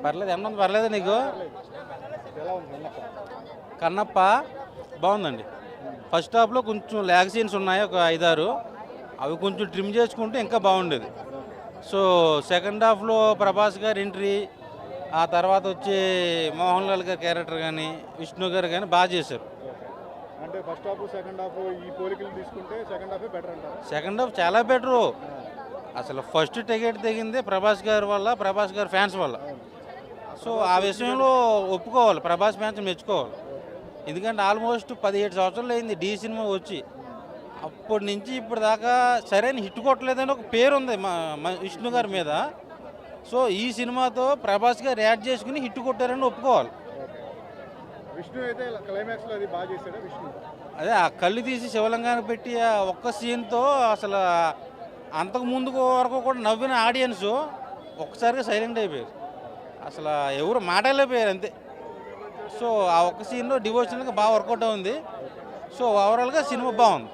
పర్లేదు ఏమన్నా పర్లేదు నీకు. కన్నప్ప బాగుందండి. ఫస్ట్ హాఫ్లో కొంచెం ల్యాగ్ సీన్స్ ఉన్నాయి, ఒక 5-6. అవి కొంచెం ట్రిమ్ చేసుకుంటే ఇంకా బాగుండేది. సో సెకండ్ హాఫ్లో ప్రభాస్ గారి ఎంట్రీ, ఆ తర్వాత వచ్చి మోహన్ లాల్ గారి క్యారెక్టర్ కానీ విష్ణు గారు కానీ బాగా చేశారు. అంటే ఫస్ట్ హాఫ్ సెకండ్ హాఫ్ ఈ పోలికలు తీసుకుంటే సెకండ్ హాఫే బెటర్ అంటారు. సెకండ్ హాఫ్ చాలా బెటరు. అసలు ఫస్ట్ టికెట్ తెగిందే ప్రభాస్ గారి వల్ల, ప్రభాస్ గారి ఫ్యాన్స్ వల్ల. సో ఆ విషయంలో ఒప్పుకోవాలి, ప్రభాస్ ఫ్యాన్స్ మెచ్చుకోవాలి. ఎందుకంటే ఆల్మోస్ట్ 17 సంవత్సరాలు అయింది డి సినిమా వచ్చి. అప్పటి నుంచి ఇప్పుడు దాకా సరైన హిట్ కొట్టలేదని ఒక పేరు ఉంది విష్ణు గారి మీద. సో ఈ సినిమాతో ప్రభాస్ గారు యాడ్ చేసుకుని హిట్ కొట్టారని ఒప్పుకోవాలి. విష్ణు అయితే క్లైమాక్స్లో అది బాగా చేశాడు. విష్ణు అదే ఆ కళ్ళు తీసి శివలింగానికి పెట్టి ఆ ఒక్క సీన్తో అసలు అంతకు ముందు వరకు కూడా నవ్విన ఆడియన్స్ ఒక్కసారిగా సైలెంట్ అయిపోయారు. అసలు ఎవరు మాట్లాడలేకపోయారు అంతే. సో ఆ ఒక్క సీన్లో డివోషనల్గా బాగా వర్కౌట్ అవుతుంది. సో ఓవరాల్గా సినిమా బాగుంది.